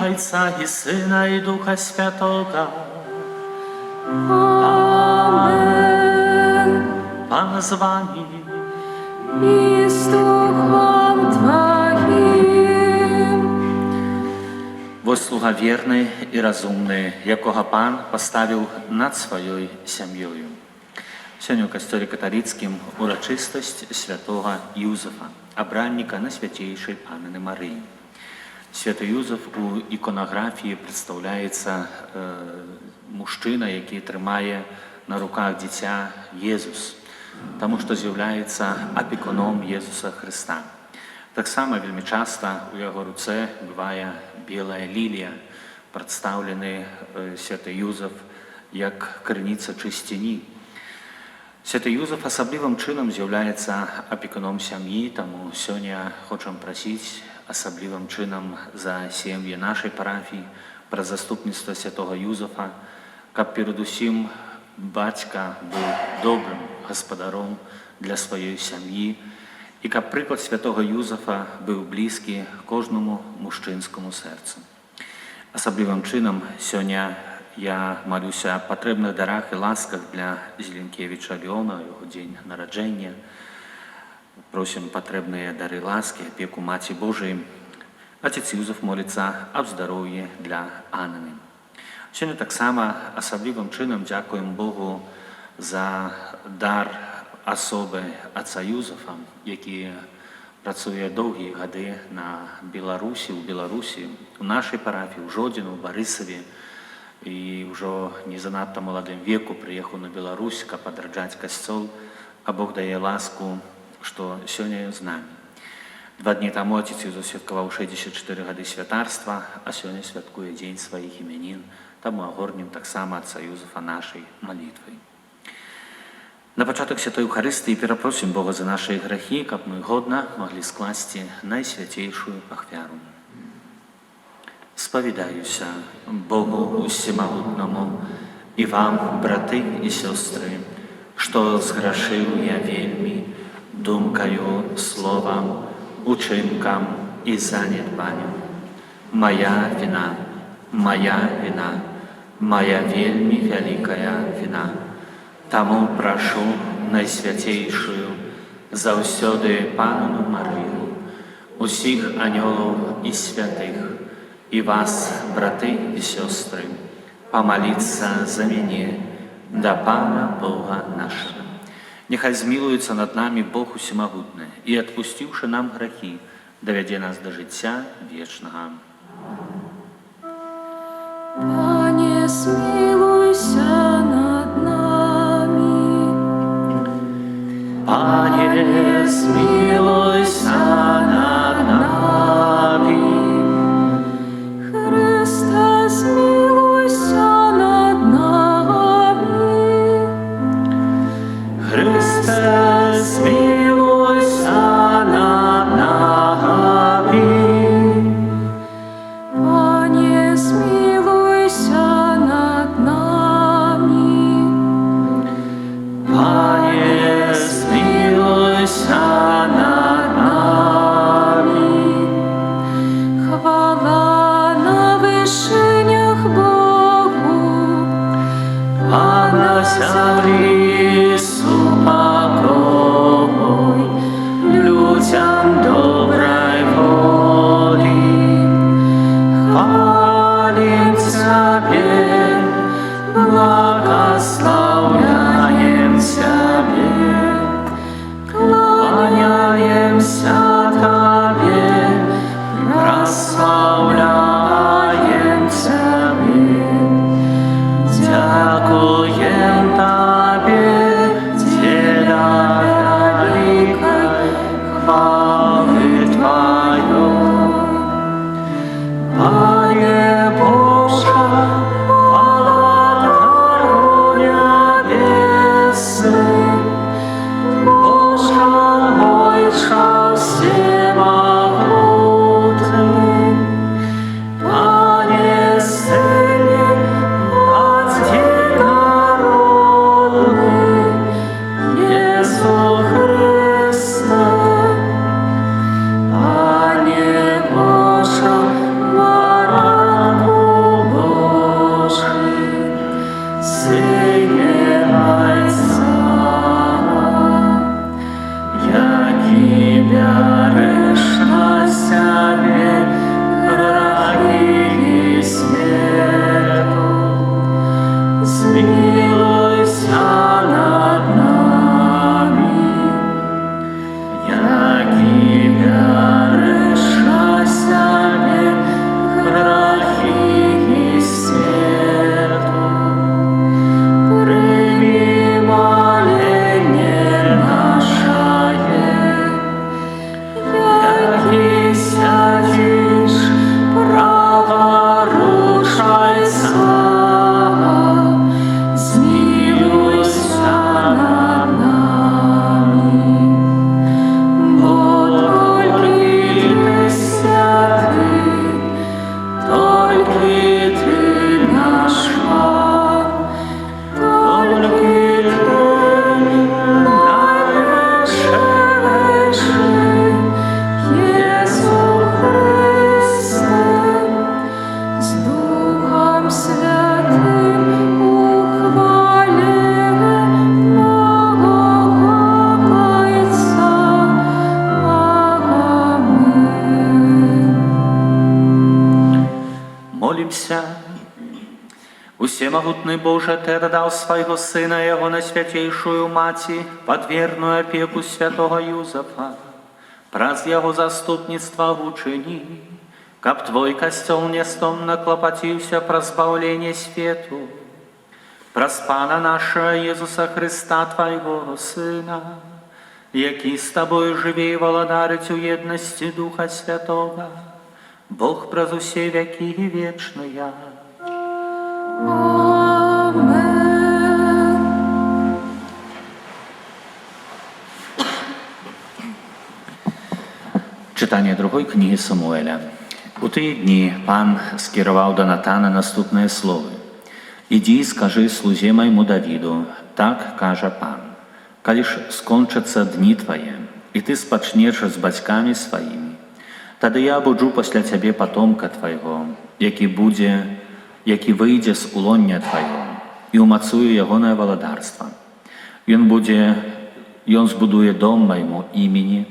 Отца и Сына и Духа Святого. Amen. Pan z wami. I z duchem Twoim. Вось слуга верны і разумны, якога Пан паставіў над сваёй сям'ёю. Сёння ў касцёле каталіцкім урачыстасць святога Юзефа, абранніка Найсвяцейшай Панны Марыі. Святы Юзеф у іконаграфіі прадстаўляецца мужчына, які трымае на руках дзіця Езус, таму што з'яўляецца апекуном Езуса Хрыста. Таксама вельмі часта у яго руцэ бывае белая лілія, прадстаўлены святы Юзеф як крыніца чысціні. Святы Юзеф асаблівым чынам з'яўляецца апекуном сям'і, таму сёння хочам прасіць асаблівым чынам за сем'і нашай парафіі, пра заступніцтва святога Юзефа, каб перадусім бацька быў добрым гаспадаром для сваёй сям'і, і каб прыклад святого Юзефа быў блізкі кожнаму мужчынскаму сэрцу. Асаблівым чынам сёння я малюся аб патрэбных дарах і ласках для Зеленкевіча Леона, яго дзень нараджэння. Просім патрэбныя дары ласкі, апеку Маці Божый. Отец Юзеф моліцца аб здароўі для Анны. Сёння таксама асаблівым чынам дзякуем Богу за дар асобы отца Юзефа, які працуе доўгія гады на Беларусі, у Беларусі, у нашай парафіі, у Жодзіну, у Барысаве, і ўжо не занадта маладым веку прыехаў на Беларусь, каб адраджаць касцёл, а Бог дае ласку, што сёння з намі. 2 дні таму отец Юзеф святкаваў 64 гады святарства, а сёння святкуе дзень сваіх імянін, таму агорнем таксама отца Юзефа нашай малітвай. На пачатак святой Еўхарыстыі перапросім Бога за нашы грахі, каб мы годна маглі скласці найсвяцейшую ахвяру. Спавядаюся Богу усемагутнаму і вам, браты і сёстры, што зграшыў я вельмі думкаю, словам, учынкам і занядбаннем. Мая віна, мая вельмі вялікая віна. Таму прашу Найсвяцейшую заўсёды Панну Марыю, усіх анёлаў і святых, і вас, браты і сёстры, памаліцца за мяне да Пана Бога нашага. Няхай змілуецца над намі Бог усемагутны і, адпусціўшы нам грахі, давядзе нас да жыцця вечнага. Пане, змілуйся над нами. Пане, змілуйся над нами. Христе, змілуйся над нами. Христе, змілуйся над нами. Пане, змілуйся над нами. Пане, змілуйся над нами. Хвала на вишенях Богу, А на землі супокой людям доброй волі. Хвалим Тебе, благословляем Тебе, кланяемся Тебе, прославляем Тебе. Дякуем Тебе, Деля великой хвалы Твоей. Пане Боже, Владыко небесный, Боже мой, всемогутный, Пане, Сыне, от Тебя Сыне Отца, які бяреш на себе грехи світу, змилуйся над нами, які бяреш на себе грехи світу. Прими моление наше, яки сядешь, праворушайся, змилуйся над нами, бо только Ты святый, только Ты наш Пан, только Ты найвышейший, Иисус Христе, с Духом Святым ухвалили Бога Отца. Аминь. Молимся. Усемогутный Боже, Ты отдал Своего Сына Его на Святейшую Мати, под верную опеку святого Юзефа. Праз Его заступництва учини, каб Твой костел нестомно клопотился про збавление свету. Праз Пана нашего Иисуса Христа, Твоего Сына, який с Тобою живе и володарить у едности Духа Святого, Бог праз усе веки и вечные. Amen. Читання другої книги Самуеля. У ті дні пан скерував до Натана наступне слово. «Іди і скажи слузі моєму Давіду, так каже пан, коли ж скончаться дні твої, і ти спочнеш з батьками своїми, тоді я буджу після тебе потомка твого, який вийде з улоння твого, і умацую його на володарство. Ён збудує дом моєму імені,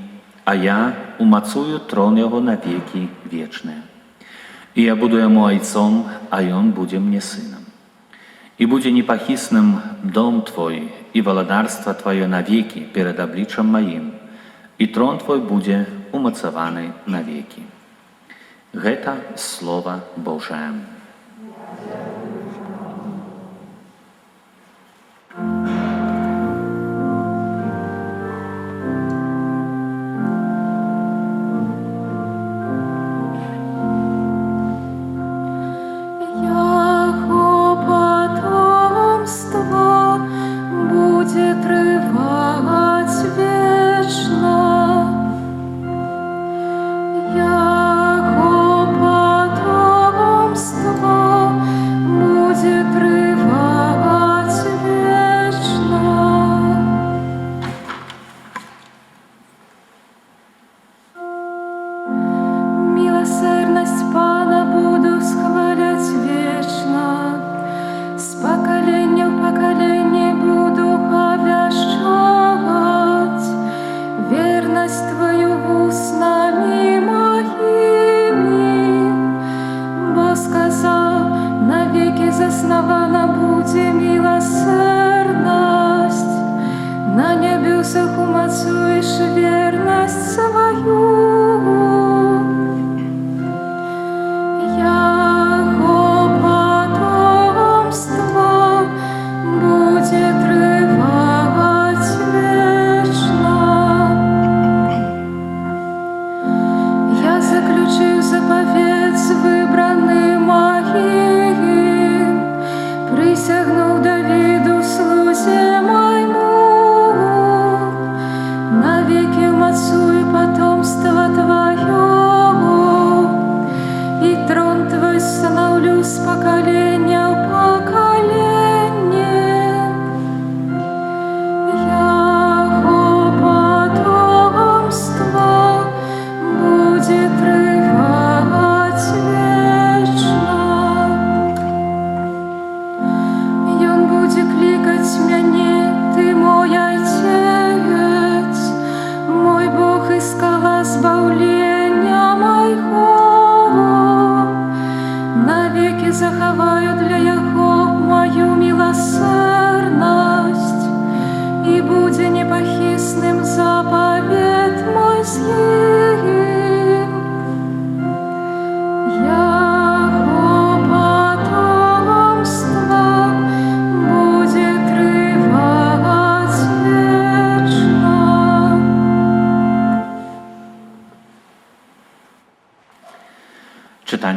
а я умацую трон його на веки вечные. И я буду ему ойцом, а он буде мне сыном. И буде непохисным дом твой, и володарство твое навеки перед обличием моим, и трон твой буде умацований навеки». Гэта Слово Божие. Яко потомство будет тривать вечно, яко потомство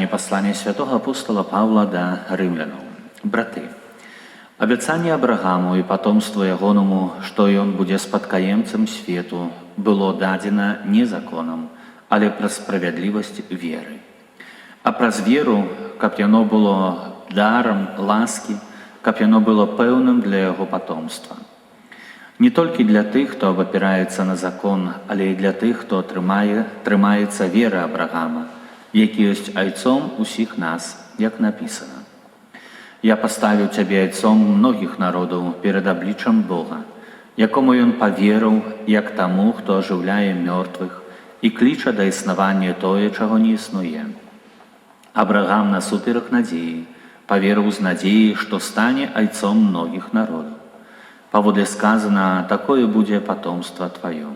послание святого апостола Павла до римлянам. Браты, обяцанне Абрагаму і потомству ягонаму, што ён будзе спадкаемцам свету, было дадзена не законам, але праз справядлівасць веры. А праз веру, каб яно было дарам ласкі, каб яно было пэўным для яго потомства. Не толькі для тых, хто абапіраецца на закон, але і для тых, хто трымаецца веры Абрагама, які ёсць айцом усіх нас, як напісана. Я паставіў цябе айцом многіх народаў перад абліччам Бога, якому ён паверыў, як таму, хто ажыўляе мёртвых і кліча да існавання тое, чаго не існуе. Абрагам насуперак надзеі паверыў з надзеяй, што стане айцом многіх народаў. Паводле сказана, такое будзе потомство тваё.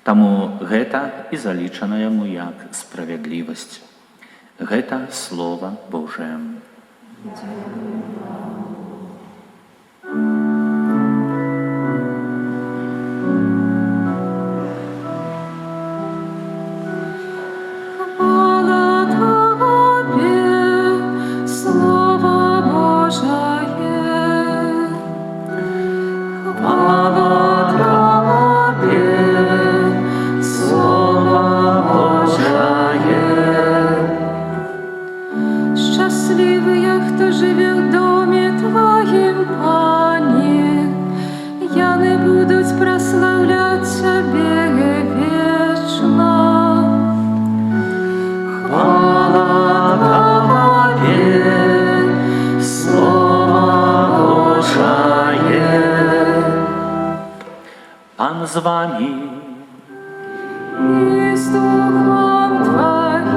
Таму гэта і залічана яму як справядлівасць. Гэта Слова Божае. Pan z wami. I z duchem Twoim.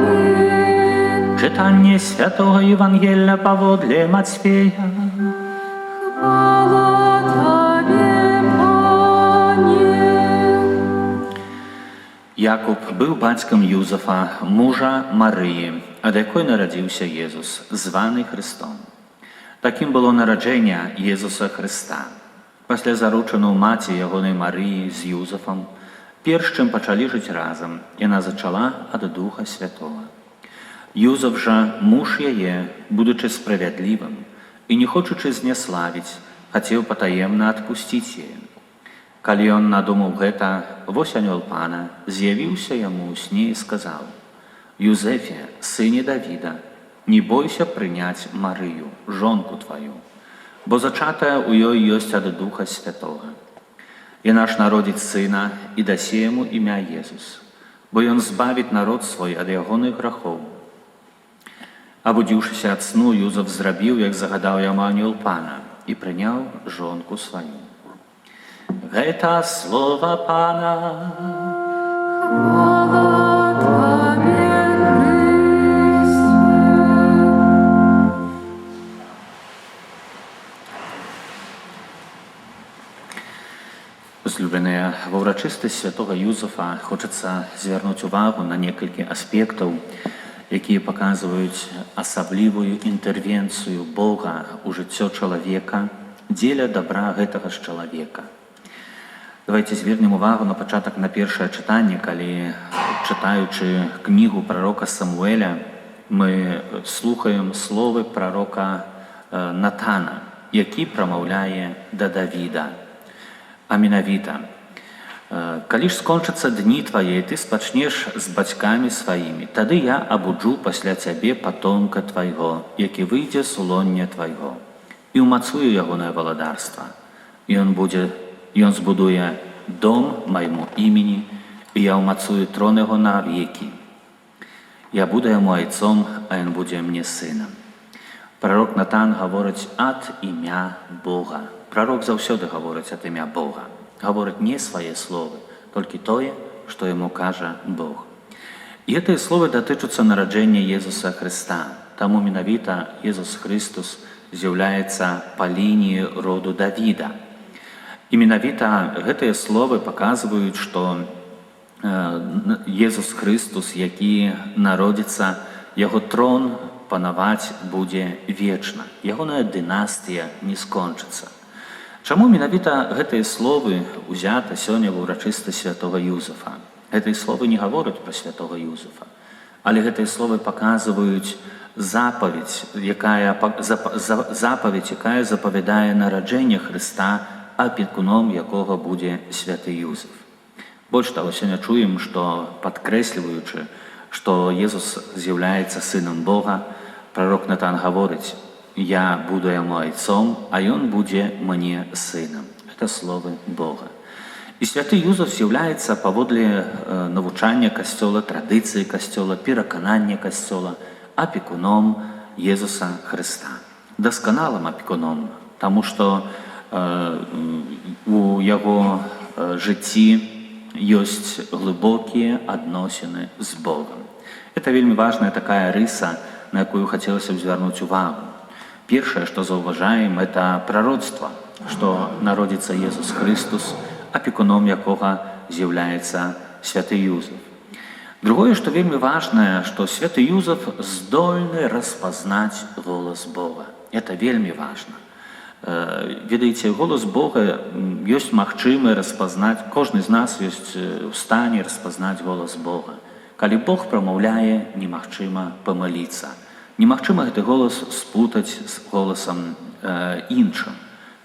Czytanie Świętego Ewangelia powodle Macieja. Chwała Tobie, Panie. Jakub był батьком Józefa, męża Maryi, od jakiej narodził się Jezus, zwany Chrystom. Takim było narodzenie Jezusa Chrysta. Пасля заручыну маці ягонай Марыі з Юзефам, перш чым пачалі жыць разам, яна зачала ад Духа Святога. Юзеф жа, муж яе, будучы справядлівым і не хочучы зняславіць, хацеў патаемна адпусціць яе. Калі ён надумаў гэта, вось анёл Пана з'явіўся яму ў сне і сказаў: «Юзефе, сыне Давіда, не бойся прыняць Марыю, жонку тваю, бо зачатая ў ёй ёсць ад Духа Святога. Яна ж народзіць сына і дасе яму імя Езус, бо ён збавіць народ свой ад ягоных грахоў». Абудзіўшыся ад сну, Юзеф зрабіў, як загадаў яму анёл Пана, і прыняў жонку сваю. Гэта слова Пана. Chwała Tobie, Chryste. Злюбленыя, ва ўрачыстасць святога Юзефа хочацца звярнуць увагу на некалькі аспектаў, якія паказваюць асаблівую інтэрвенцыю Бога ў жыццё чалавека дзеля дабра гэтага ж чалавека. Давайте звернем увагу на пачатак на першае чытанне, калі, чытаючы кнігу прарока Самуэля, мы слухаем словы прарока Натана, які прамаўляе да Давіда. А менавіта: «Калі ж скончацца дні твае, ты спачнеш з бацькамі сваімі, тады я абуджу пасля цябе патомка твайго, які выйдзе з лоння твайго, і ўмацую ягонае валадарства. Ён збудуе дом майму імені, і я ўмацую трон яго на векі. Я буду яму айцом, а ён будзе мне сынам». Прарок Натан гаворыць ад імя Бога. Прарок заўсёды гаворыць ад імя Бога. Гаворыць не свае словы, толькі тое, што яму кажа Бог. І гэтыя словы датычуцца нараджэння Езуса Хрыста. Таму менавіта Езус Христус з'яўляецца па лініі роду Давіда. І менавіта гэтыя словы паказваюць, што Езус Христус, які народзіцца, яго трон панаваць будзе вечна. Ягоная дынастыя не скончыцца. Чаму менавіта гэтыя словы ўзята сёння ва ўрачыстасць святога Юзефа? Гэтыя словы не гавораць пра святога Юзефа. Але гэтыя словы паказваюць запаведь, якая запавядае нараджэнне Хрыста, апекуном якога будзе святы Юзеф. Больш таго, сёння чуем, што падкрэсліваючы, што Езус з'яўляецца сынам Бога, прарок Натан гаворыць: «Я буду яму айцом, а ён будзе мне сынам». Это словы Бога. І святы Юзеф з'яўляецца паводле навучання Касцёла, традыцыі Касцёла, пераканання Касцёла апекуном Езуса Хрыста. Дасканалым апекуном, таму што у яго жыцці ёсць глыбокія адносіны з Богом. Это вельмі важная такая рыса, на якую хацелася б звярнуць увагу. Першае, што заўважаем, это прароцтва, што народзіцца Езус Хрыстус, апекуном якога з'яўляецца святы Юзеф. Другое, што вельмі важнае, што святы Юзеф здольны распазнаць голас Бога. Это вельмі важна. Ведаеце, голас Бога ёсць магчымы распазнаць, кожны з нас ёсць у стане распазнаць голас Бога. Калі Бог прамаўляе, немагчыма памыліцца. Немагчыма гэты голас спутаць з голасам іншым.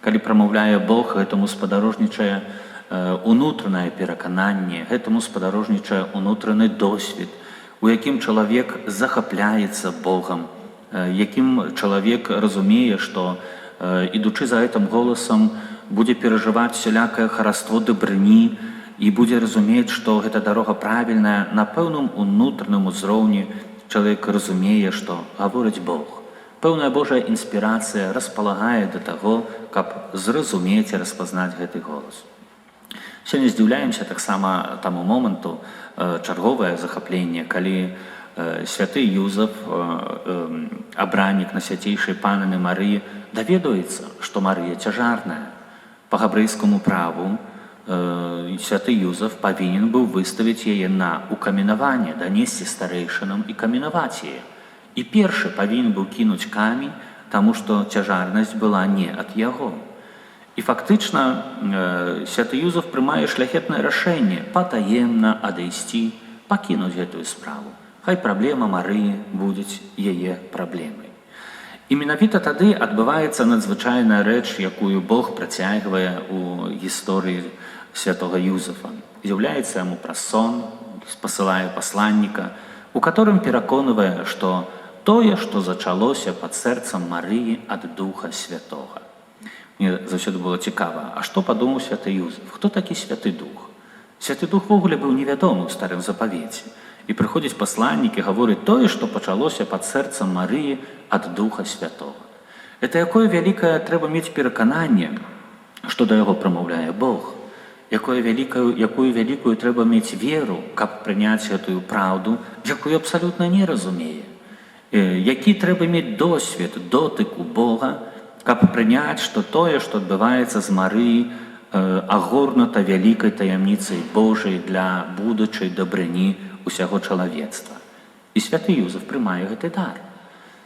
Калі прамаўляе Бог, гэтаму спадарожнічае унутранае перакананне, гэтаму спадарожнічае унутраны досвед, у якім чалавек захапляецца Богам, якім чалавек разумее, што ідучы за гэтым голасам, будзе перажываць всялякае хараство дабрыні і будзе разумець, што гэта дарога правільная. На пэўным унутраным узроўні чалавек разумее, што гаворыць Бог. Пэўная Божая інспірацыя распалагае да таго, каб зразумець і распазнаць гэты голас. Сёння здзіўляемся таксама таму моманту, чарговае захапленне, калі святы Юзеф, абраннік Найсвяцейшай Панны Марыі, даведуецца, што Марыя цяжарная. Па габрэйскаму праву святы Юзеф павінен быў выставіць яе на укаменаванне, данесці старэйшынам і каменаваць яе. І першы павінен быў кінуць камень, таму што цяжарнасць была не ад яго. І фактычна святы Юзеф прымае шляхетнае рашэнне патаемна адысці, пакінуць гэтую справу. Хай праблема Марыі будзе яе праблемай. І менавіта тады адбываецца надзвычайная рэч, якую Бог працягвае ў гісторыі святога Юзефа. З'яўляецца яму праз сон, спасылае пасланніка, у которым пераконвае, што тое, што зачалося пад сэрцам Марыі ад Духа Святога. Мне заўсёды было цікава, а што падумаў святы Юзеф? Хто такі святы Дух? Святы Дух ввогуле быў невядомы ў старым запавеце. І прыходзіць пасланнік і гаворыць тое, што пачалося пад сэрцам Марыі ад Духа Святога. Это якое вялікае трэба мець перакананне, што да яго прамаўляе Бог, якую вялікую трэба мець веру, каб прыняць гэтую праўду, якую абсалютна не разумее. Які трэба мець досвед дотыку Бога, каб прыняць, што тое, што адбываецца з Марыі, агорнута вялікай таямніцай Божай для будучай дабрыні усяго чалавецтва. І святы Юзеф прымае гэты дар.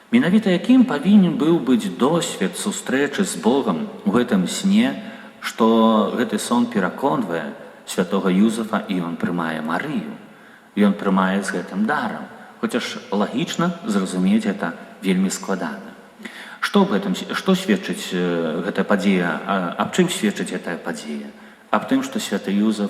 Менавіта якім павінен быў быць досвед сустрэчы з Богам у гэтым сне, што гэты сон пераконвае святога Юзефа, і ён прымае Марыю. Ён прымае з гэтым дарам. Хаця ж лагічна зразумець гэта вельмі складана. Што сведчыць гэтая падзея? Аб чым сведчыць гэтая падзея? Аб тым, што святы Юзеф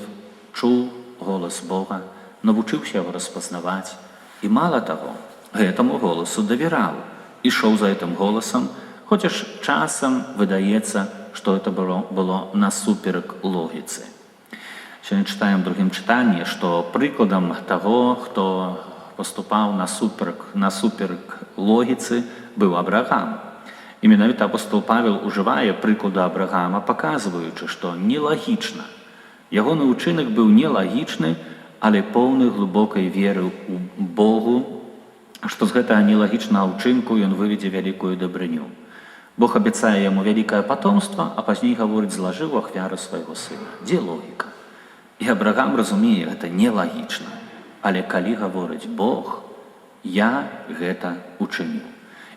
чуў голас Бога, навучыўся яго распазнаваць, і мала таго, гэтаму голасу давяраў, ішоў за гэтым голасам, хоць ж часам выдаецца, што гэта было насуперак логіцы. Сёння чытаем у другім чытанні, што прыкладам таго, хто паступаў насуперак логіцы, быў Абрагам. І менавіта апостол Павел ужывае прыкладу Абрагама, паказваючы, што нелагічна. Ягоны ўчынак быў нелагічны, але поўны глыбокай веры ў Богу, што з гэтага нелагічнага ўчынку ён выведзе вялікую дабрыню. Бог абяцае яму вялікае патомства, а пазней гаворыць, злажыў у ахвяру свайго сына. Дзе логіка? І Абрагам разумее, гэта нелагічна. Але калі гаворыць Бог, я гэта учыню.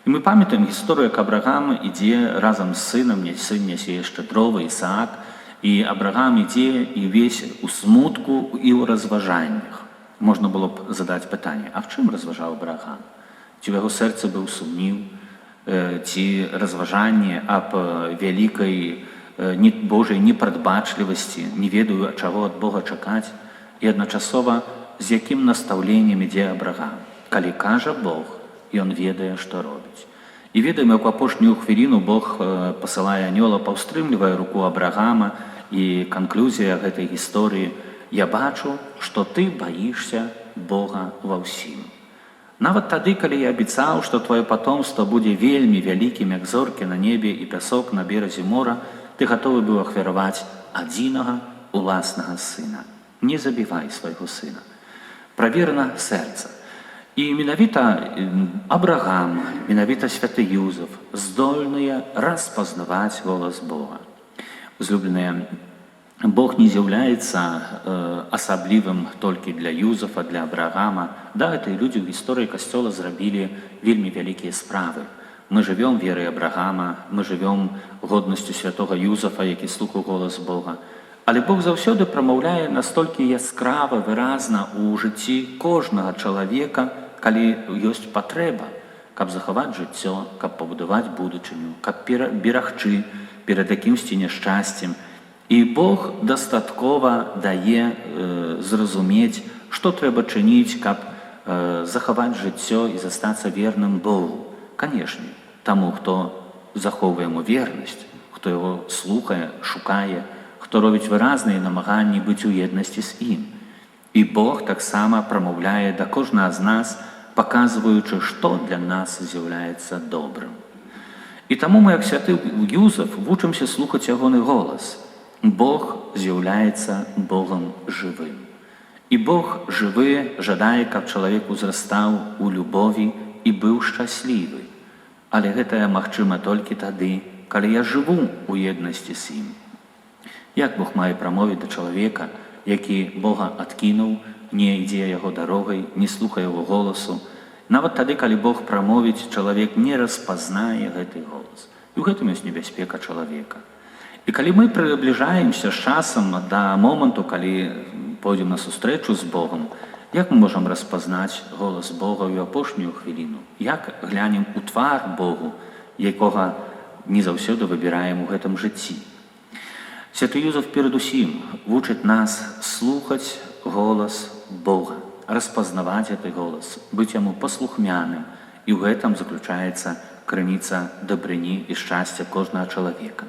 І мы памятаем гісторыю, як Абрагам ідзе разам з сынам, сын нясе яшчэ дровы, Ісаак, і Абрагам ідзе і ўвесь у смутку і ў разважаннях. Можна було б задати питання, а в чим розважав Авраам? Чи в його серці був сумнів, ці розважання об великій Божій непрадбачливості, не ведаю, чого від Бога чекати, і одночасово з яким наставленням іде Авраам. Коли каже Бог, і він ведає, що робить. І ведаємо, як в апошню хвилину Бог посилає анёла, паўстрымлівае руку Авраама, і канклюзія гэтай гісторыі: «Я бачу, што ты баішся Бога ва ўсім». Нават тады, калі я абяцаў, што твоё патомства будзе вельмі вялікім, як зоркі на небе і пясок на беразе мора, ты гатовы быў ахвяраваць адзінага уласнага сына. Не забівай свайго сына. Праверана сэрца. І менавіта Авраам, менавіта святы Юзеф здольныя распазнаваць голас Бога. Узлюбленыя, Бог не з'яўляецца асаблівым толькі для Юзефа, для Авраама. Да, гэтыя людзі ў гісторыі Касцёла зрабілі вельмі вялікія справы. Мы жывём верай Авраама, мы жывём годнасцю святога Юзефа, які слухаў голас Бога. Але Бог заўсёды прамаўляе настолькі яскрава, выразна ў жыцці кожнага чалавека, калі ёсць патрэба, каб захаваць жыццё, каб пабудаваць будучыню, каб берагчы перад якімсьці няшчасцем. І Бог дастаткова дае зразумець, што трэба чыніць, каб захаваць жыццё і застацца верным Богу. Канешне, таму, хто захоўвае яму вернасць, хто яго слухае, шукае, хто робіць выразныя намаганні быць у еднасці з ім. І Бог таксама прамаўляе да кожнага з нас, паказваючы, што для нас з'яўляецца добрым. І таму мы, як святы Юзеф, вучымся слухаць ягоны голас. Бог з'яўляецца Богам жывым. І Бог жывы жадае, каб чалавек узрастаў у любові і быў шчаслівы. Але гэта магчыма толькі тады, калі я жыву у еднасці з ім. Як Бог мае прамовіць да чалавека, які Бога адкінуў, не ідзе яго дарогай, не слухае яго голасу? Нават тады, калі Бог прамовіць, чалавек не распазнае гэты голас. І ў гэтым ёсць небяспека чалавека. І калі мы прыбліжаемся з часам да моманту, калі пойдзем на сустрэчу з Богом, як мы можам распазнаць голас Бога ў апошнюю хвіліну? Як глянем у твар Богу, якога не заўсёды выбіраем у гэтым жыцці? Святы Юзеф перадусім вучыць нас слухаць голас Бога, распазнаваць гэты голас, быць яму паслухмяным, і ў гэтым заключаецца крыніца дабрыні і шчасця кожнага чалавека.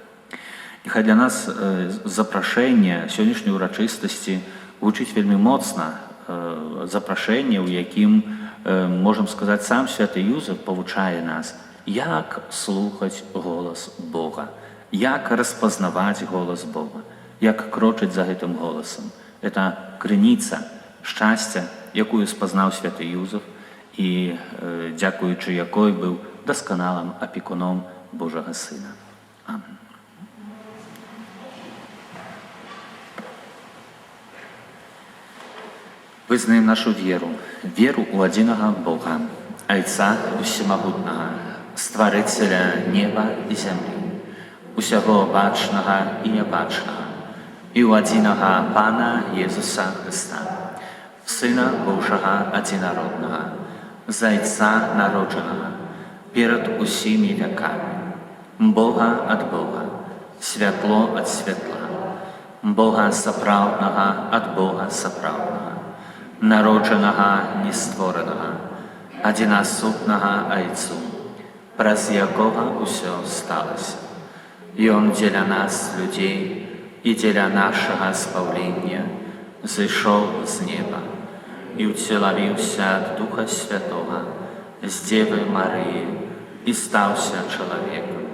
Няхай для нас запрашэнне сённяшняй урачыстасці гучыць вельмі моцна, запрашэнне, у якім, можам сказаць, сам святы Юзеф павучае нас, як слухаць голас Бога, як распазнаваць голас Бога, як крочыць за гэтым голасам. Это крыніца шчасця, якую спазнаў святы Юзеф і дзякуючы якой быў дасканалым апекуном Божага Сына. Амен. Вызнаем нашу веру ў адзінага Бога, Айца Усімагутнага, Стварыцеля неба і зямлі, усяго бачнага і нябачнага, і ў адзінага Пана Езуса Хрыста, Сына Божага адзінароднага, Зайца народжанага, перад усімі вякамі, Бога ад Бога, святло ад святла, Бога сапраўднага ад Бога сапраўднага, народжанага нестворанага, адзінасутнага Айцу, праз якога ўсё сталася. Ён дзеля нас, людзей, і дзеля нашага спаўлення зышоў з неба і ўцелавіўся ад Духа Святога з Дзевы Марыі і стаўся чалавекам,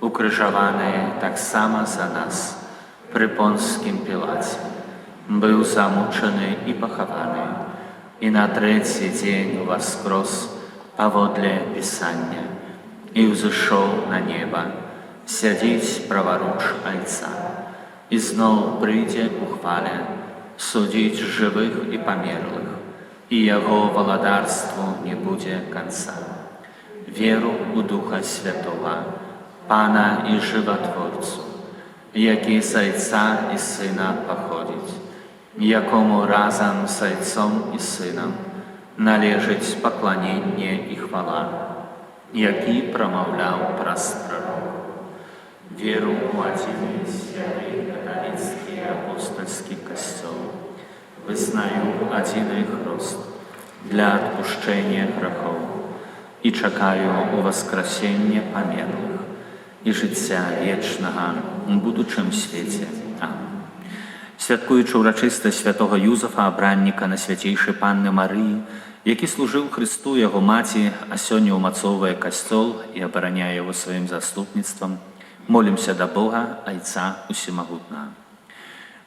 укрыжаваны таксама за нас пры Понскім Пілаце, быў замучаны і пахаваны, і на трэці дзень уваскрос паводле Пісання і ўзышоў на неба, сядзіць праваруч Айца, і зноў прыйдзе ў хвале судзіць жывых і памерлых, і яго валадарству не будзе канца. Веру ў Духа Святога, Пана і Жыватворцу, які з Айца і Сына паходзіць, якому разом з Отцом і Сином належить поклоніння і хвала, який промовляв про пророк. Віру у один святий католицький апостольський костел, визнаю один їх рост для відпущення грехов і чекаю у воскресіння померлих і життя вічного у будучому світі. Амінь. Святкуючи урочистість святого Юзефа, обранника Найсвятейшої Панни Марії, який служив Христу, Його маті, а сьогодні умацовує костел і обороняє його своїм заступництвом, молимся до Бога, Отця Усемогутного.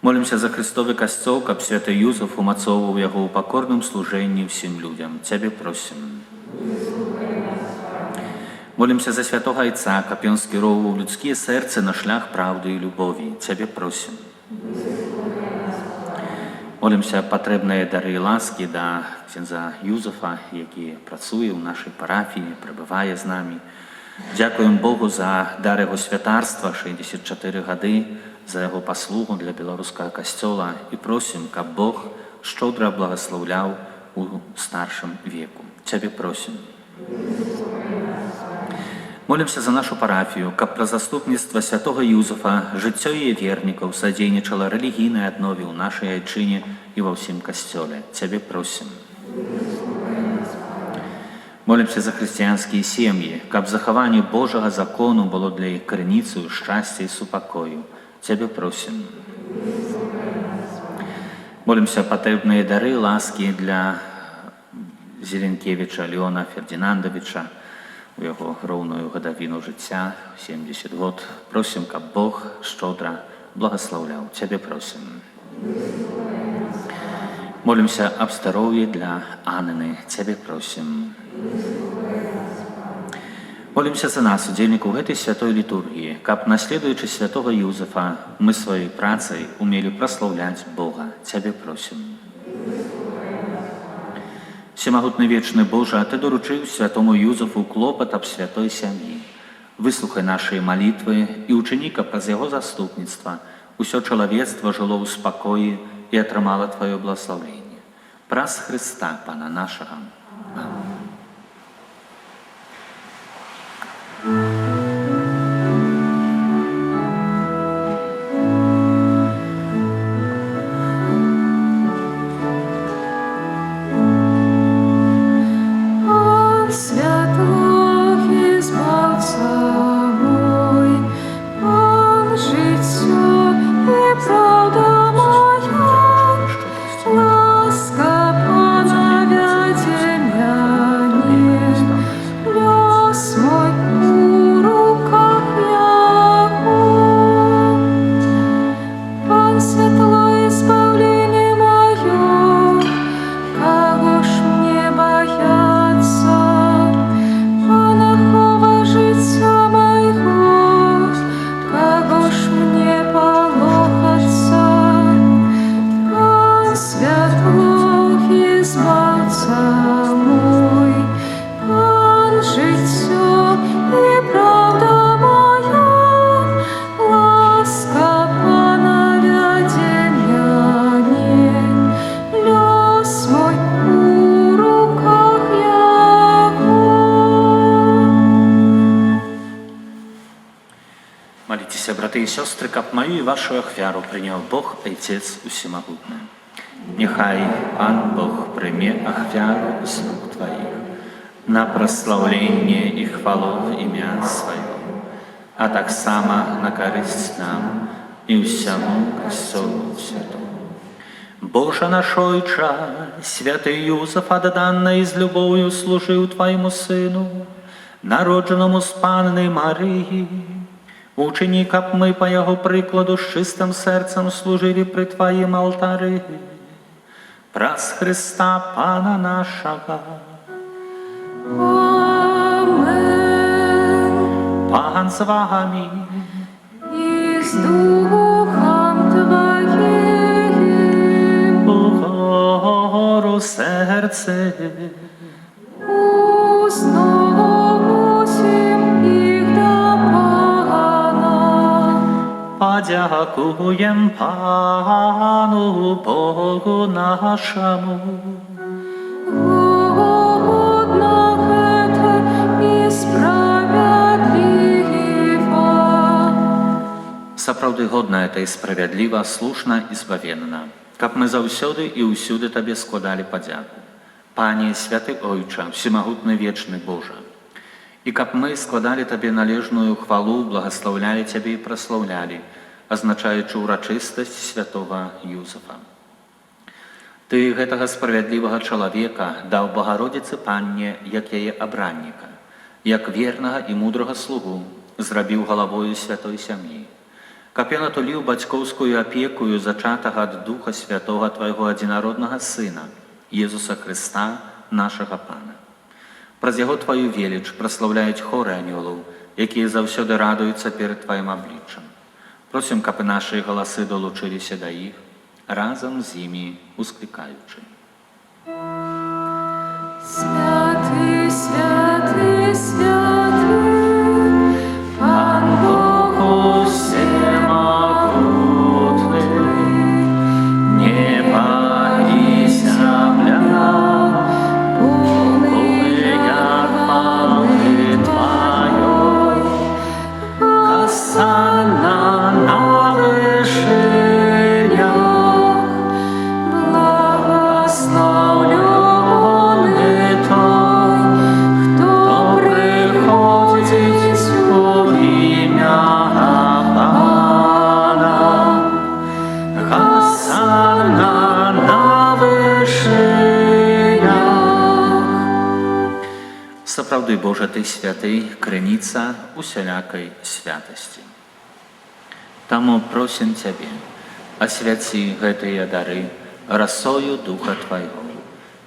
Молимся за Христовий костел, щоб святий Юзеф умацовував його у покорному служенні всім людям. Тебе просим. Молимся за святого Отця, щоб він скеровував людське серце на шлях правди і любові. Тебе просим. Молимся потрібні дари і ласки до ксенза Юзефа, який працює у нашій парафії, перебуває з нами. Дякуємо Богу за дар його святарства, 64 роки, за його послугу для білоруського костела і просимо, щоб Бог щедро благословляв у старшому віку. Тебе просимо. Молимся за нашу парафію, щоб про заступництво святого Юзефа, життя її вірників содейничало релігійній основі у нашій айчині і во всім костелі. Тебе просимо. Молимся за християнські сім'ї, щоб заховання Божого закону було для їх криницею щастя і супокою. Тебе просимо. Молимся потрібні дари ласки для Зеленкевича Леона Фердинандовича, у його ровную годовину життя, 70 років. Просим, щоб Бог щедро благословляв. Тебе просим. Молимся об здоров'ї для Анни. Тебе просим. Молимся за нас, удельников этой святой литургии, щоб, наслідуючи святого Юзефа, ми своєю працею умели прославлять Бога. Тебе просим. Всемогутний вічний Боже, а Ти доручив святому Юзефу клопот об святой сім'ї. Вислухай наші молитви і учини, щоб з його заступництва усе чоловічество жило у спокої і отримало Твоє благословення. Праз Христа, Пана нашого. Амінь. Молитесь, брати і сестри, щоб мою і вашу охвяру прийняв Бог, Отець Усемогутний. Нехай Пан Бог прийме охвяру з рук Твоїх на прославлення і хвалу ім'я Своє, а так само на користь нам і всьому костелу святому. Боже наш Отче, святий Юзеф, доданний з любов'ю служив Твоєму Сину, народженому з Панни Марії, учини, щоб ми по Його прикладу з чистим серцем служили при Твоїм алтарі. Праз Христа, Пана нашого. Amen. Пан з вами. И с Духом Твоим. Угору серце. Усносим их до Пана. подякуем Пану Богу нашему. Угодно это и справедливо. Сапраўды годна это і справядліва, слушна і збавенна, каб мы заўсёды і ўсюды Табе складалі падзяку. Пане, святы Ойча, всемагутны вечны Божа, і каб мы складалі Табе належную хвалу, благаслаўлялі Цябе і праслаўлялі, азначаючы ўрачыстасць святога Юзафа. Ты гэтага справядлівага чалавека даў Багародзіцы Панне, як яе абранніка, як вернага і мудрага слугу зрабіў галавою святой сям'і, каб ён атуліў бацькоўскую апекую зачатага ад Духа Святога Твайго адзінароднага Сына, Езуса Хрыста, нашага Пана. Праз яго Тваю веліч праслаўляюць хоры анёлаў, якія заўсёды радуюцца перад Тваім абліччам. Просім, каб і нашы галасы долучыліся да іх, разам з імі усклікаючы. Святый, святый, святый, Пан Бог всемогутный, небо и земля, полные хвалы Твоей, Госанна на вышинях, благословленный Той, кто приходит во имя Пана. Госанна на вышинях. Сапраўды, Божа, Ты святы, крыніца усялякай святасці. Таму просім Цябе, асвяці гэтыя дары расою Духа Твайго,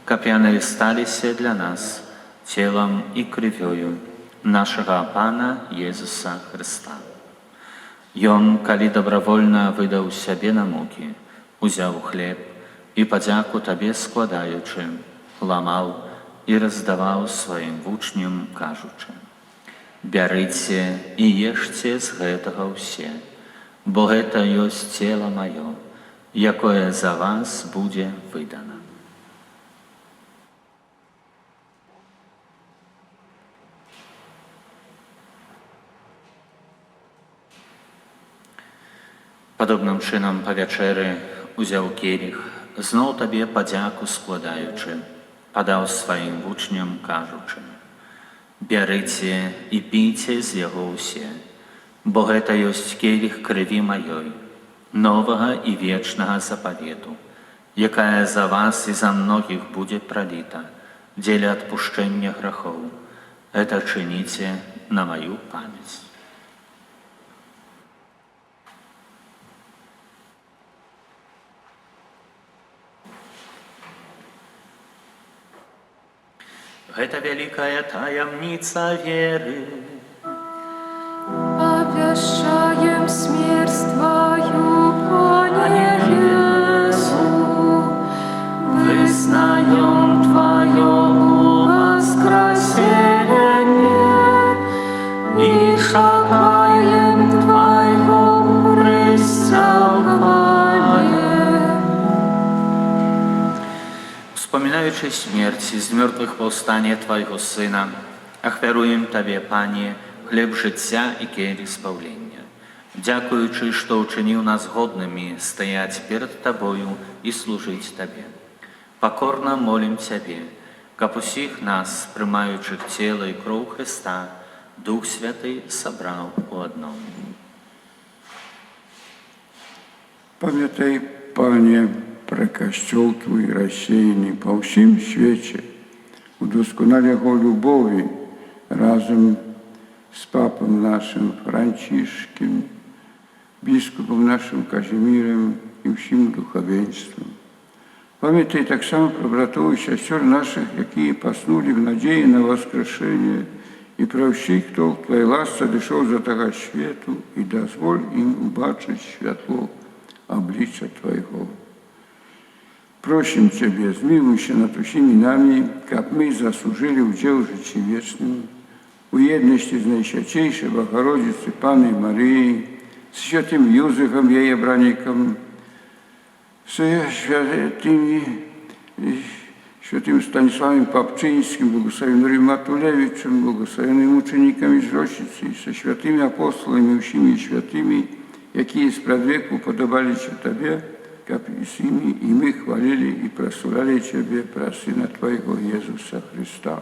каб яны сталіся для нас целам і крывёю нашага Пана Езуса Хрыста. Ён, калі добравольна выдаў сябе на мукі, узяў хлеб і падзяку Табе складаючы, ламаў і раздаваў сваім вучням, кажучы: «Бярыце і ешце з гэтага ўсе, бо гэта ёсць цела маё, якое за вас будзе выдана». Падобным чынам па вячэры узяў келіх, зноў Табе падзяку складаючы, падаў сваім вучням, кажучы: «Бярыце і піце з яго ўсе, бо гэта ёсць келіх крыві маёй, новага і вечнага запавету, якая за вас і за многіх будзе праліта дзеля адпушчэння грахоў. Гэта чыніце на маю памяць». Гэта вялікая таямніца веры. Обвящаем смерть Твою, Пане Иисус, Вызнаем Твое воскресение и шагаем в Твоем престоле. Wspominaючи смерть из мертвых повстания Твоего Сына, ахвяруем Табе, Пане, хлеб жыцця і келіх збаўлення, дзякуючы, што ўчыніў нас годнымі стаяць перад Табою і служыць Табе. Пакорна молім Цябе, каб усіх нас, прымаючых цела і кроў Хрыста, Дух Святы сабраў у адном. Памятай, Пане, пра Касцёл Твой рассеяны па ўсім свеце, удосконал яго любові разам з папам нашим Францішкім, біскупом нашим Казімірам і ўсім духавенствам. Памятай таксама пра братоў і сясцёр нашых, якія паснулі в надзеі на воскрешение, і пра ўсіх, хто в Твоей ласцы дышоў за тага свету, і дазволь ім убачыць святло обличия Твоего. Просим Тебе, змилуйся над усіми нами, как мы заслужили удел житті вечному, у єдності з найсвятейшей Богородицы Панной Марии, z świętym Józefem, jej obranikiem, z świętym Stanisławem Papczyńskim, błogosławionym Nurym Matulewiczem, błogosławionym uczennikami z Rosicy, ze świętymi apostolami, wszystkimi świętymi, jakie z wieku podobali się Tobie, aby z nimi i my chwalili i prosławili Ciebie, Syna Twojego Jezusa Chrysta.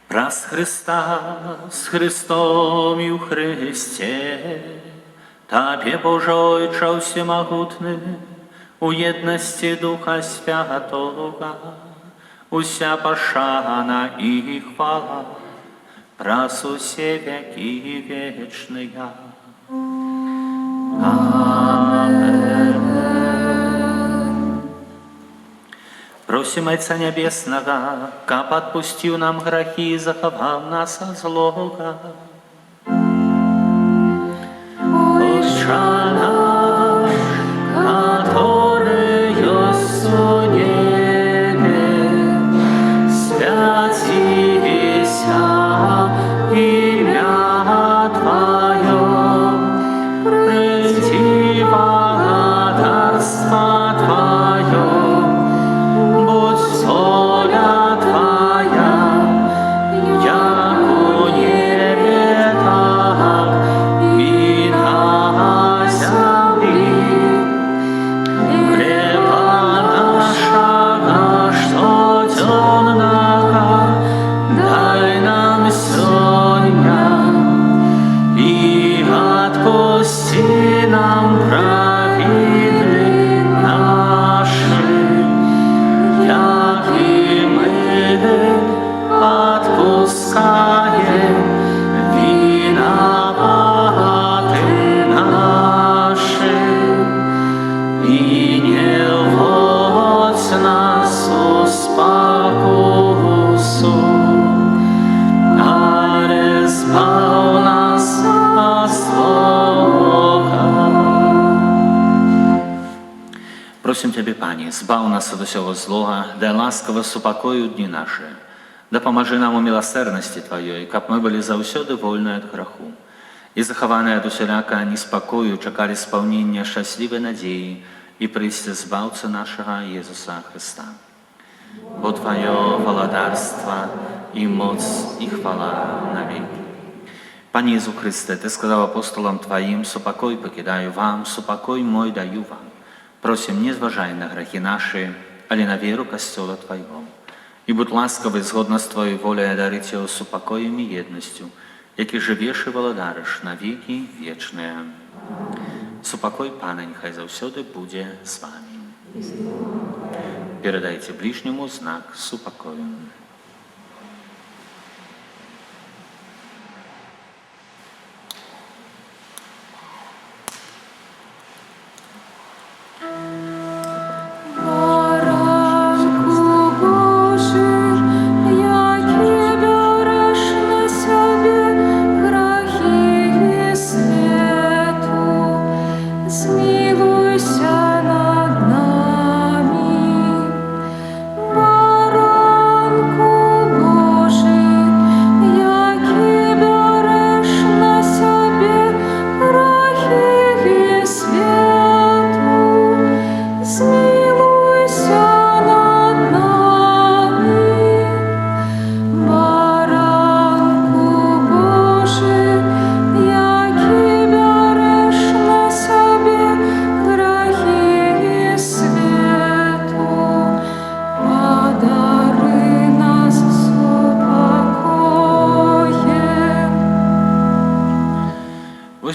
Раз Христа с Христом и у Христе, Табе Божойча всемогутный, у едности Духа Святого, уся пошана и хвала, прас усе веки вечные. Просим Отца Небесного, каб отпустил нам грехи и заховал нас от злого. Отче наш, который есть в небе, святися имя Твое, приди благодарство Твое. Воля Твоя, як у небе, так и на земле. Хлеба нашего щоденного дай нам сегодня, и отпусти нам провины наши, як и мы отпускаем виноваты наши. И не вводь нас в спокусу, а избав нас от злого. Просим Тебе, Пане, збав нас от усього злого, дай ласково супокою дні наші, да поможи нам у милосердности Твоей, каб мы были заўсёды вольны от греху, и захованные от усяляка неспокою чекали исполнения счастливой надеи и прийти збавца нашего Иисуса Христа. Бо Твое владарство и моц и хвала навеки. Пане Иисус Христе, Ты сказал апостолам Твоим: «Супокой покидаю вам, супокой мой даю вам». Просим, не зважай на грехи наши, але на веру Костела Твоего. И будь ласковый, згодно с Твоей волей, одарить его супокоем и едностью, яки живешь и владариш на веки вечные. Супокой Пана нехай завсёды буде с вами. Передайте ближнему знак супокою.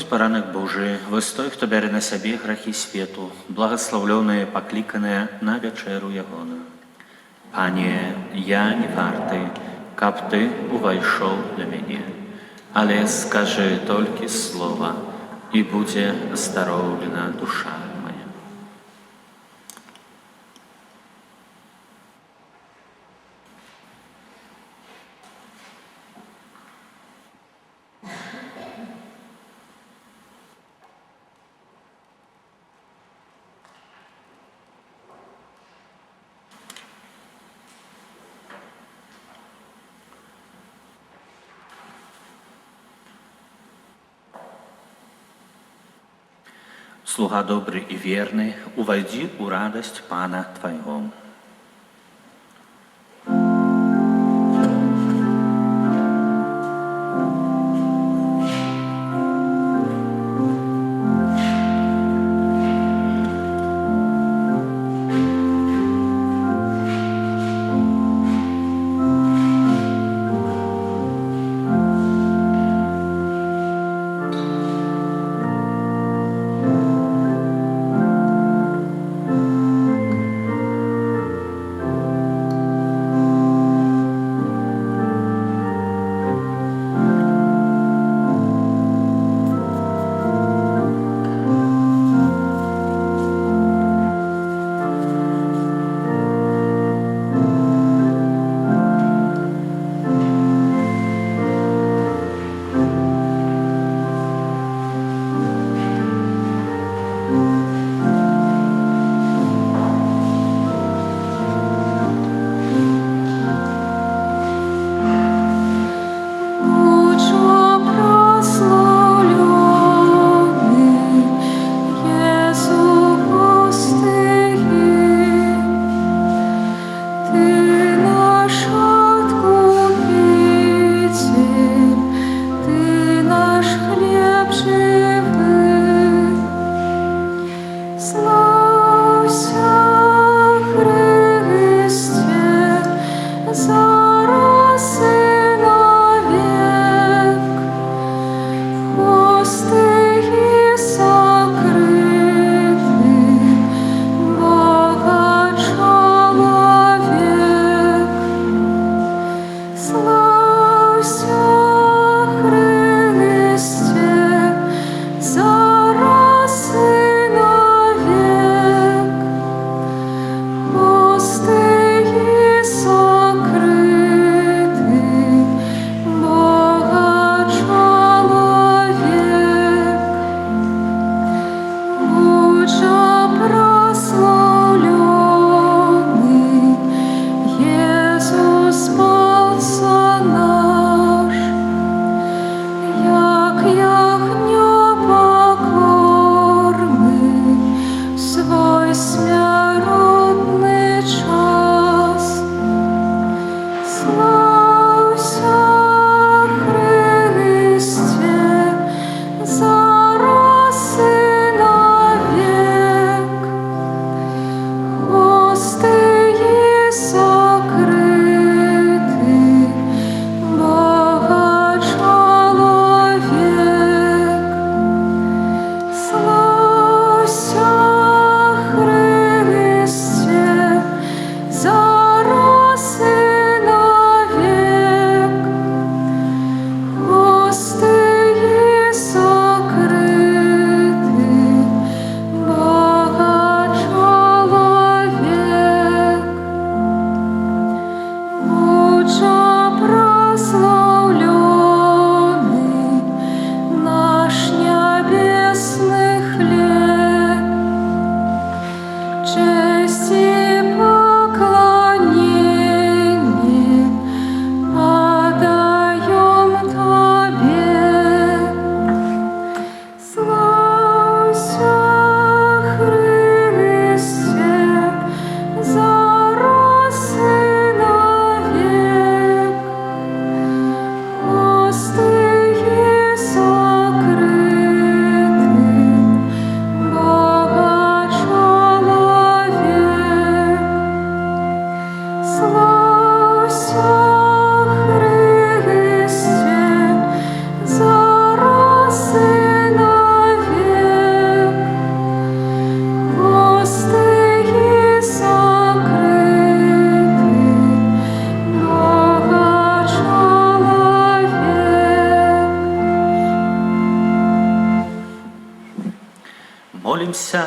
Поранок Божий, вось той, хто бере на себе грехи свету, благословленные, покликанные на вечеру Ягону. Пане, я не вартий, каб Ты увайшов до меня, але скажи только слово, и будет оздоровлена душа моя. Слуга добрый и верный, увойди у радость Пана Твоего. Молимся.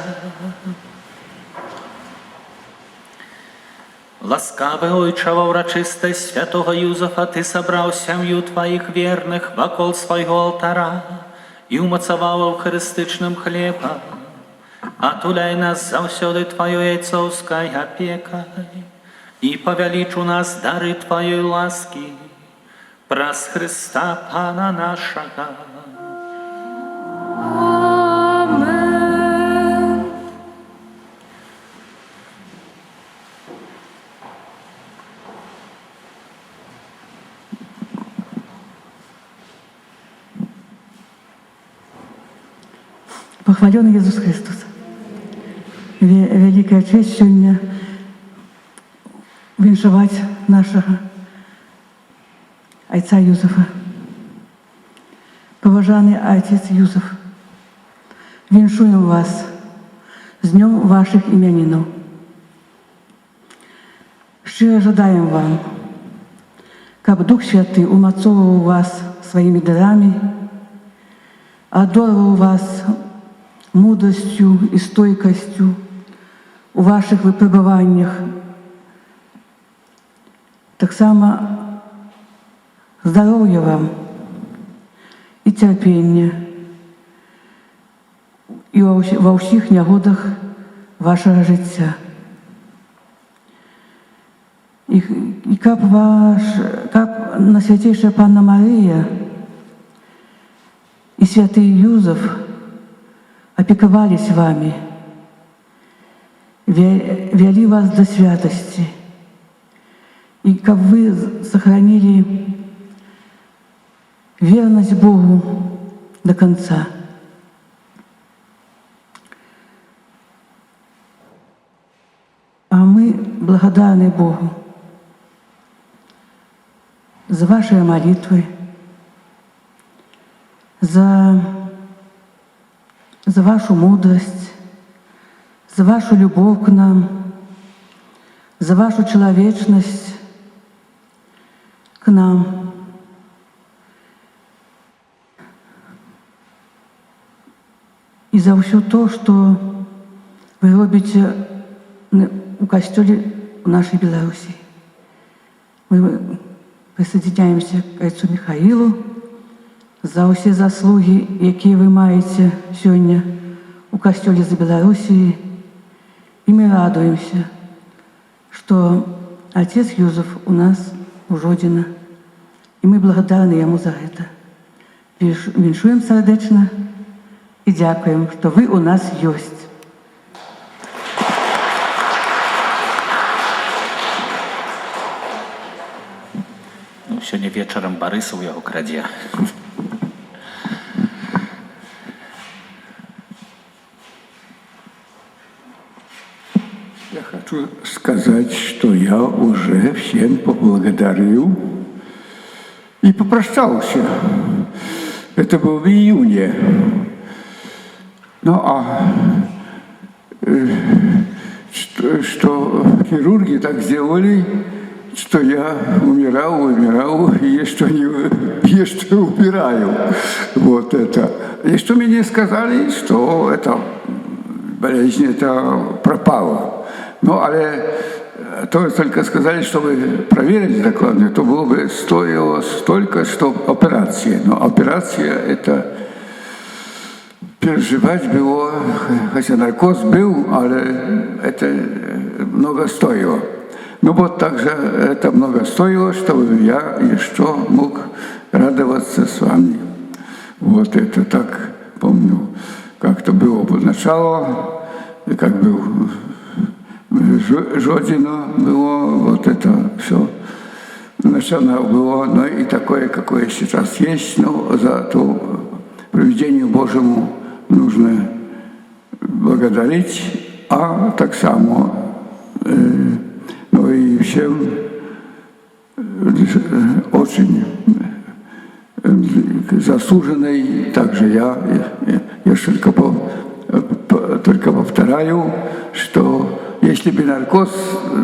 Ласкавый Ойче, урочистость святого Юзефа, Ты собрал семью Твоих верных вокол Своего алтара и умацовал евхаристичным хлебом. Отуляй нас завсёды Твоей отцовской опекой и повеличь у нас дары Твоей ласки, праз Христа Пана нашего. Amen. Похвален Иисус Христос. Великая честь сегодня віншаваць нашего отца Юзефа. Поважанный отец Юзеф, віншуем вас з днем ваших именинов. Щиро жадаем вам, каб Дух Святый умацовывал вас своими дарами, адорвал вас мудростью и стойкостью у ваших выпробованиях. Так само здоровья вам и терпения и во ўсіх нягодах вашего жыцця. И как Святейшая Панна Мария и святый Юзеф опековались вами, вели вас до святости, и как вы сохранили верность Богу до конца. А мы благодарны Богу за ваши молитвы, за вашу мудрость, за вашу любовь к нам, за вашу человечность к нам. И за все то, что вы робите у костёле в нашей Беларуси. Мы присоединяемся к отцу Михаилу за все заслуги, якія вы маете сегодня у костёле за Белоруссией. И мы радуемся, что отец Юзеф у нас у Жодина. И мы благодарны ему за это. Віншуем сердечно и дякуем, что вы у нас есть. Сегодня вечером Борисов его краде. Я хочу сказать, что я уже всем поблагодарил и попрощался. Это было в июне. Ну что хирурги так сделали, что я умирал, и еще умираю. Вот это. И что мне сказали, что эта болезнь это пропала. Ну, але то только сказали, чтобы проверить докладно, то было бы стоило столько, что операция. Но операция это переживать было, хотя наркоз был, але это много стоило. Ну вот также это много стоило, чтобы я еще мог радоваться с вами. Вот это так помню, как-то было поначалу, как был Жодино было, вот это все начало было, но и такое, какое сейчас есть, но за то провидению Божьему нужно благодарить, а так само ну и всем очень заслуженной, также я только повторяю, что если бы наркоз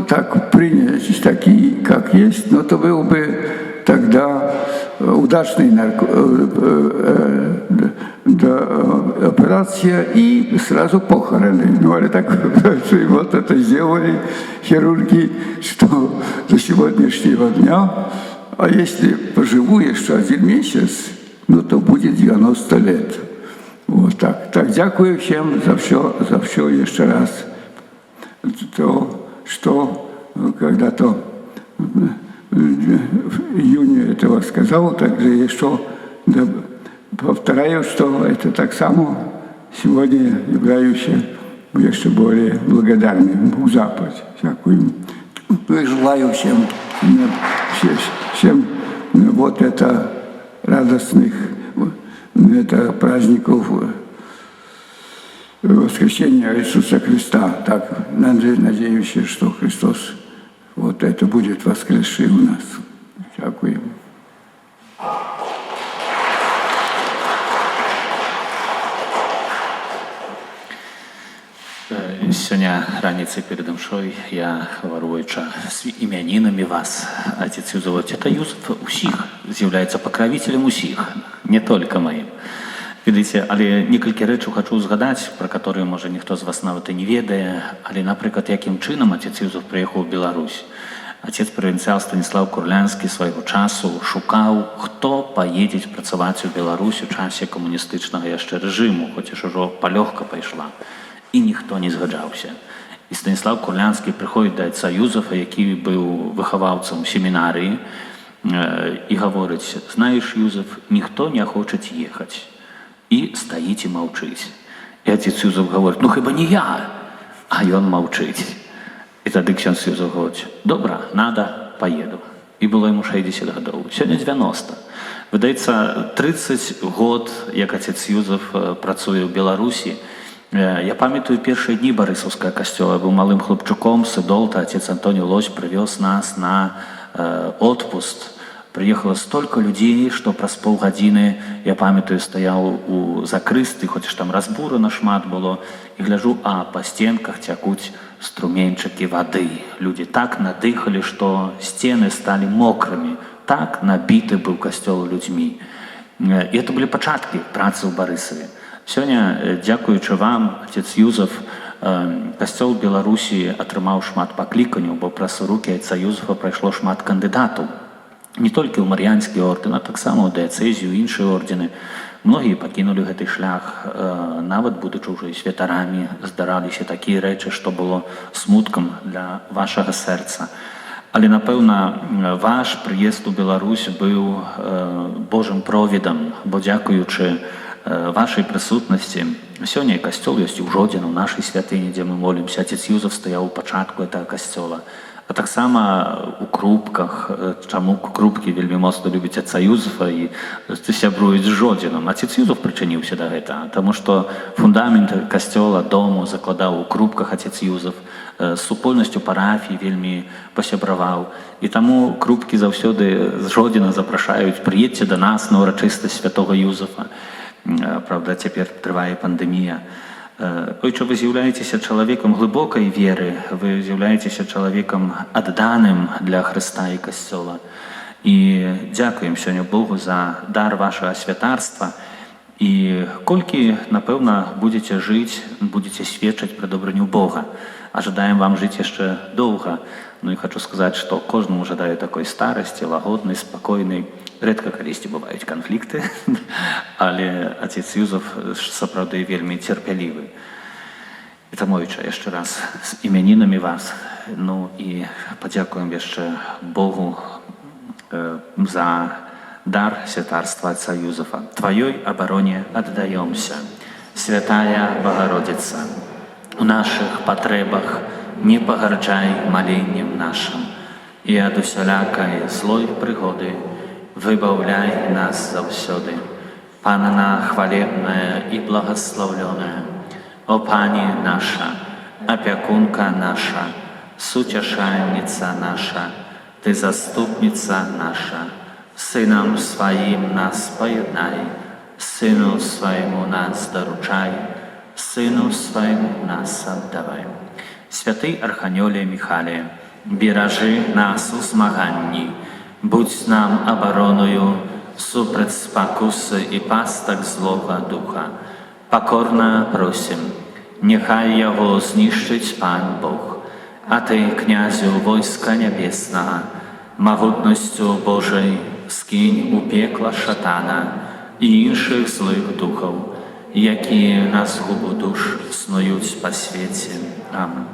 так принять, такие, как есть, но то был бы тогда удачная операция и сразу похороны. Ну, але так вот это сделали хирурги, что до сегодняшнего дня, а если поживу еще 1 месяц, ну, то будет 90 лет. Вот так. Так, дякую всем за все еще раз. То, что когда-то в июне этого сказал, также еще повторяю, что это так само сегодня являюсь еще более благодарным в Западе. Всякую. Желаю всем вот это радостных это праздников воскресения Иисуса Христа. Так, надеемся, что Христос вот это будет воскресший у нас. Дякую. Сёння раніцай перед імшой я, гаваруючы з імянінамі вас, отец Юзеф, это Юзеф усіх, з'яўляецца пакравителем усіх, не только маім. Ведаеце, але некалькі рэчаў хачу згадаць, пра которые, можа, ніхто з вас нават і не ведае, але, напрыклад, якім чынам отец Юзеф прыехаў у Беларусь. Отец правінцыял Станіслаў Курлянскі свайго часу шукаў, хто паедзе працаваць у Беларусь у часе камуністычнага яшчэ рэжыму, хоць ужо палёгка пайшла. І ніхто не згаджаўся. І Станіслаў Курлянскі прыходзіць да отца Юзефа, які быў выхаваўцам семінарыі, і гаворыць: знаеш, Юзеф, ніхто не хоча ехаць. І стаіць і маўчыць. І отец Юзеф гаворыць: ну хіба не я? А ён маўчыць. І тады ксёндз Юзеф гаворыць: добра, надо, поеду. І было яму 60 гадоў. Сёння 90. Выдаецца, 30 год, як отец Юзеф працуе ў Беларусі. Я памятаю першыя дні Барысаўскага касцёла. Быў малым хлопчуком, сыдолта, отец Антоний Лось прывёз нас на отпуск. Прыехала столько людзей, што праз паўгадзіны, я памятаю, стаяў у закрысты, хоць там разбурана шмат было, і гляджу, а па стенках цякуць струменьчыкі вады. Людзі так надыхалі, што сцены сталі мокрымі. Так набіты быў касцёл людзьмі. І это былі пачаткі працы ў Барысаве. Сёння, дзякуючы вам, отец Юзеф, касцёл Беларусі атрымаў шмат пакліканняў, бо праз рукі отца Юзефа прайшло шмат кандыдатаў. Не толькі ў Мар'янскі ордэн, а таксама ў дыяцэзію, іншыя ордены. Многія пакінулі гэты шлях, нават будучы ўжо і святарамі, здараліся такія рэчы, што было смуткам для вашага сэрца. Але, напэўна, ваш прыезд у Беларусь быў Божым провідам, бо дзякуючы вашай прысутнасці сёння касцёл ёсць у Жодзіну, у нашай святыні, дзе мы молімся. Отец Юзеф стаяў у пачатку гэтага касцёла. А таксама у Крупках, чаму Крупкі вельмі моцна любяць отца Юзефа і сябруюць з Жодзінам. Отец Юзеф прычыніўся да гэтага, таму што фундамент касцёла, дому закладаў у Крупках отец Юзеф, з супольнасцю парафіі вельмі пасябраваў. І таму Крупкі заўсёды з Жодзіна запрашаюць: прыедзьце да нас на ўрачыстасць святога Юзефа. Правда, цяпер трывае пандэмія. Ойча, вы з'яўляецеся чалавекам глыбокай веры, вы з'яўляецеся чалавекам адданым для Хрыста і касцёла. І дзякуем сёння Богу за дар вашага святарства. І колькі, напэўна, будзеце жыць, будзеце сведчыць пра дабрыню Бога. А жадаем вам жыць яшчэ доўга. Ну і хачу сказаць, што кожнаму жадаю такой старасці, лагоднай, спакойнай. Рэдка калісьці бываюць канфлікты, але отец Юзеф сапраўды вельмі цярпялівы. І тамовіча яшчэ раз з імянінамі вас. Ну і падзякуем яшчэ Богу за дар святарства отца Юзефа. Твоей обороне отдаемся, Святая Богородица. В наших потребах не погарджай моленнем нашим, и от усялякой злой пригоды выбавляй нас завсёды. Панна хвалебная и благословленная, о Пани наша, опекунка наша, сутешальница наша, Ты заступница наша, Сыном Своим нас поеднай, Сыну Своему нас доручай, Сыну Своему нас отдавай. Святый Арханёле Михале, бережи нас у змаганні, будь нам обороною супред спокуси и пасток злого духа. Покорно просим, нехай его знищить Пан Бог, а Ты, князю войска небесного, могутностью Божей скинь у пекла шатана и інших злых духов, які на згубу душ снують по світі. Амин.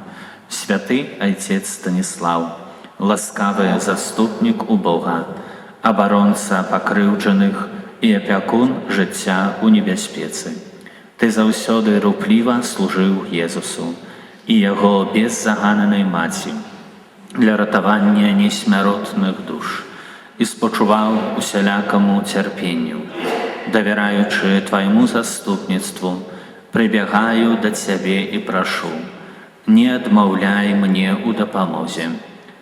Святий Отець Станіслав, ласкавий заступник у Бога, оборонца покривджених і опікун життя у небезпеці. Ти завсёди рупліво служив Єзусу і Його беззаганеної Маті для ратування несмяротних душ і спочував усілякому терпінню, довіраючи Твоєму заступництву, Прибягаю да Цябе і прашу, не адмаўляй мне ў дапамозе.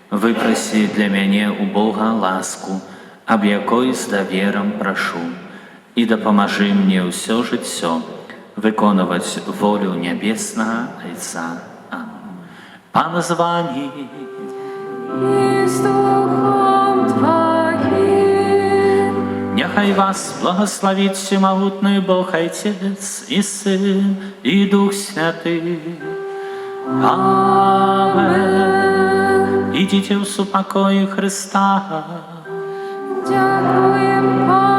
Выпрасі для мяне у Бога ласку, аб якой з даверам прашу, і дапамажы мне ўсё жыццё выконваць волю нябеснага Айца. Амін. Пан з вамі. И с Духом Твоим. Няхай вас благословить всемогутный Бог Отец и Сын и Дух Святый. Аминь. Идите в супокое Христа. Дякуем, Пане.